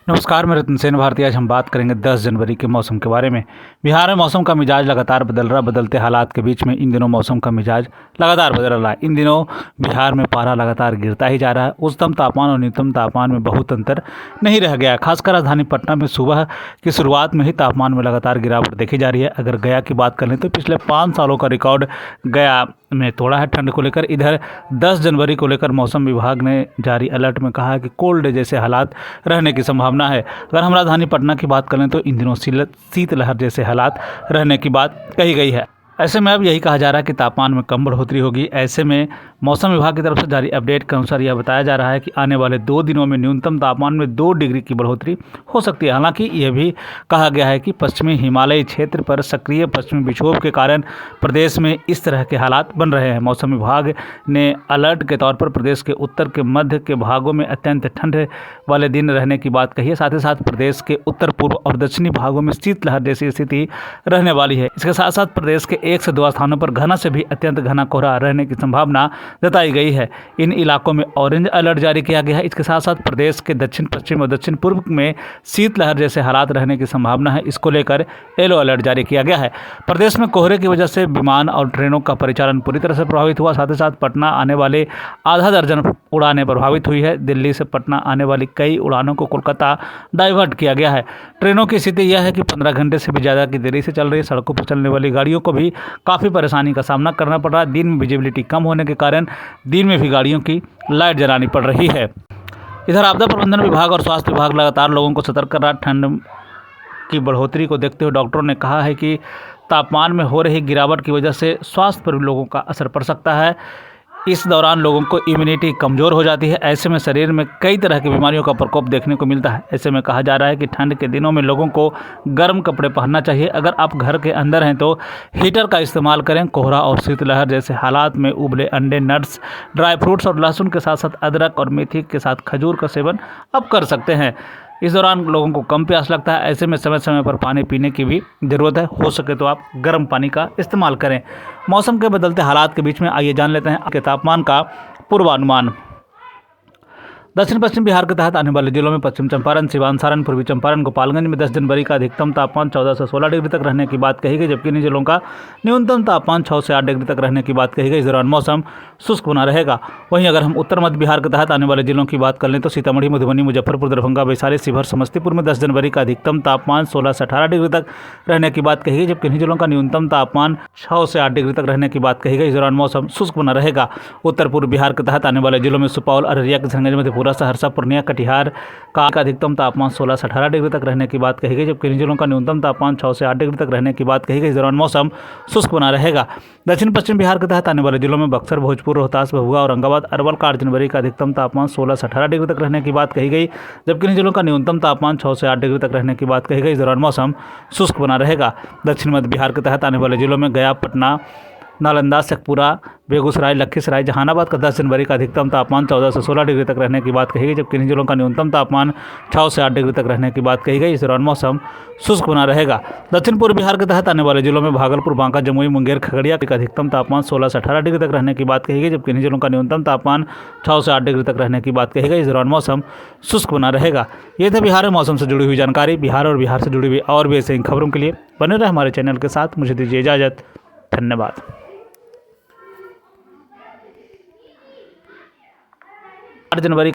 नमस्कार, मैं रतन सेन भारती। आज हम बात करेंगे 10 जनवरी के मौसम के बारे में। बिहार में मौसम का मिजाज लगातार बदल रहा। बदलते हालात के बीच में इन दिनों मौसम का मिजाज लगातार बदल रहा है। इन दिनों बिहार में पारा लगातार गिरता ही जा रहा है। उच्चतम तापमान और न्यूनतम तापमान में बहुत अंतर नहीं रह गया। खासकर राजधानी पटना में सुबह की शुरुआत में ही तापमान में लगातार गिरावट देखी जा रही है। अगर गया की बात करें तो पिछले 5 सालों का रिकॉर्ड गया में तोड़ा है ठंड को लेकर। इधर 10 जनवरी को लेकर मौसम विभाग ने जारी अलर्ट में कहा है कि कोल्ड जैसे हालात रहने की संभावना है। अगर हम राजधानी पटना की बात करें तो इन दिनों शीतलहर जैसे हालात रहने की बात कही गई है। ऐसे में अब यही कहा जा रहा है कि तापमान में कम बढ़ोतरी होगी। ऐसे में मौसम विभाग की तरफ से जारी अपडेट के अनुसार यह बताया जा रहा है कि आने वाले 2 दिनों में न्यूनतम तापमान में 2 डिग्री की बढ़ोतरी हो सकती है। हालांकि यह भी कहा गया है कि पश्चिमी हिमालयी क्षेत्र पर सक्रिय पश्चिमी विक्षोभ के कारण प्रदेश में इस तरह के हालात बन रहे हैं। मौसम विभाग ने अलर्ट के तौर पर प्रदेश के उत्तर के मध्य के भागों में अत्यंत ठंड वाले दिन रहने की बात कही है। साथ ही साथ प्रदेश के उत्तर पूर्व और दक्षिणी भागों में शीतलहर जैसी स्थिति रहने वाली है। इसके साथ साथ प्रदेश के 1 से 2 स्थानों पर घना से भी अत्यंत घना कोहरा रहने की संभावना जताई गई है। इन इलाकों में ऑरेंज अलर्ट जारी किया गया है। इसके साथ साथ प्रदेश के दक्षिण पश्चिम और दक्षिण पूर्व में शीतलहर जैसे हालात रहने की संभावना है। इसको लेकर येलो अलर्ट जारी किया गया है। प्रदेश में कोहरे की वजह से विमान और ट्रेनों का परिचालन पूरी तरह से प्रभावित हुआ। साथ ही साथ पटना आने वाले आधा दर्जन उड़ानें प्रभावित हुई है। दिल्ली से पटना आने वाली कई उड़ानों को कोलकाता डाइवर्ट किया गया है। ट्रेनों की स्थिति यह है कि 15 घंटे से भी ज़्यादा की देरी से चल रही है। सड़कों पर चलने वाली गाड़ियों को भी काफ़ी परेशानी का सामना करना पड़ रहा है। दिन में विजिबिलिटी कम होने के कारण दिन में भी गाड़ियों की लाइट जलानी पड़ रही है। इधर आपदा प्रबंधन विभाग और स्वास्थ्य विभाग लगातार लोगों को सतर्क कर रहा है। ठंड की बढ़ोतरी को देखते हुए डॉक्टरों ने कहा है कि तापमान में हो रही गिरावट की वजह से स्वास्थ्य पर भी लोगों का असर पड़ सकता है। इस दौरान लोगों को इम्यूनिटी कमज़ोर हो जाती है। ऐसे में शरीर में कई तरह की बीमारियों का प्रकोप देखने को मिलता है। ऐसे में कहा जा रहा है कि ठंड के दिनों में लोगों को गर्म कपड़े पहनना चाहिए। अगर आप घर के अंदर हैं तो हीटर का इस्तेमाल करें। कोहरा और शीतलहर जैसे हालात में उबले अंडे, नट्स, ड्राई फ्रूट्स और लहसुन के साथ साथ अदरक और मेथी के साथ खजूर का सेवन आप कर सकते हैं। इस दौरान लोगों को कम प्यास लगता है। ऐसे में समय समय पर पानी पीने की भी ज़रूरत है। हो सके तो आप गर्म पानी का इस्तेमाल करें। मौसम के बदलते हालात के बीच में आइए जान लेते हैं आपके तापमान का पूर्वानुमान। दक्षिण पश्चिम बिहार के तहत आने वाले जिलों में पश्चिम चंपारण, सिवान, सारण, पूर्वी चंपारण, गोपालगंज में 10 जनवरी का अधिकतम तापमान 14 से 16 डिग्री तक रहने की बात कही गई, जबकि इन जिलों का न्यूनतम तापमान 6 से 8 डिग्री तक रहने की बात कही गई। इस दौरान मौसम शुष्क बना रहेगा। वहीं अगर हम उत्तर मध्य बिहार के तहत आने वाले जिलों की बात कर लें तो सीतामढ़ी, मधुबनी, मुजफ्फरपुर, दरभंगा, वैशाली, शिवहर, समस्तीपुर में 10 जनवरी का अधिकतम तापमान 16 से 18 डिग्री तक रहने की बात कही गई, जबकि इन जिलों का न्यूनतम तापमान 6 से 8 डिग्री तक रहने की बात कही गई। इस दौरान मौसम शुष्क बना रहेगा। उत्तर पूर्व बिहार के तहत आने वाले जिलों में सुपौल, अररिया, किशनगंज, मधेपुरा, सहरसा, पूर्णिया, कटिहार का अधिकतम तापमान 16 से 18 डिग्री तक रहने की बात कही गई, जबकि इन जिलों का न्यूनतम तापमान 6 से 8 डिग्री तक रहने की बात कही गई। इस दौरान मौसम शुष्क बना रहेगा। दक्षिण पश्चिम बिहार के तहत आने वाले जिलों में बक्सर, भोजपुर, रोहतास, भभुआ, औरंगाबाद, अरवल का 8 जनवरी का अधिकतम तापमान 16 से 18 डिग्री तक रहने की बात कही गई, जबकि इन जिलों का न्यूनतम तापमान 6 से 8 डिग्री तक रहने की बात कही गई। इस दौरान मौसम शुष्क बना रहेगा। दक्षिण मध्य बिहार के तहत आने वाले जिलों में गया, पटना, नालंदा, शेखपुरा, बेगूसराय, लखीसराय, जहानाबाद का 10 जनवरी का अधिकतम तापमान 14 से 16 डिग्री तक रहने की बात कही गई, जबकि इन जिलों का न्यूनतम तापमान 6 से 8 डिग्री तक रहने की बात कही गई। इस दौरान मौसम शुष्क बना रहेगा। दक्षिण पूर्व बिहार के तहत आने वाले जिलों में भागलपुर, बांका, जमुई, मुंगेर, खगड़िया का अधिकतम तापमान 16 से 18 डिग्री तक रहने की बात कही गई, जबकि इन जिलों का न्यूनतम तापमान 6 से 8 डिग्री तक रहने की बात कही गई। इस दौरान मौसम शुष्क बना रहेगा। ये थे बिहार में मौसम से जुड़ी हुई जानकारी। बिहार और बिहार से जुड़ी हुई और भी ऐसे ही खबरों के लिए बने रहे हमारे चैनल के साथ। मुझे दीजिए इजाज़त। धन्यवाद। 8 जनवरी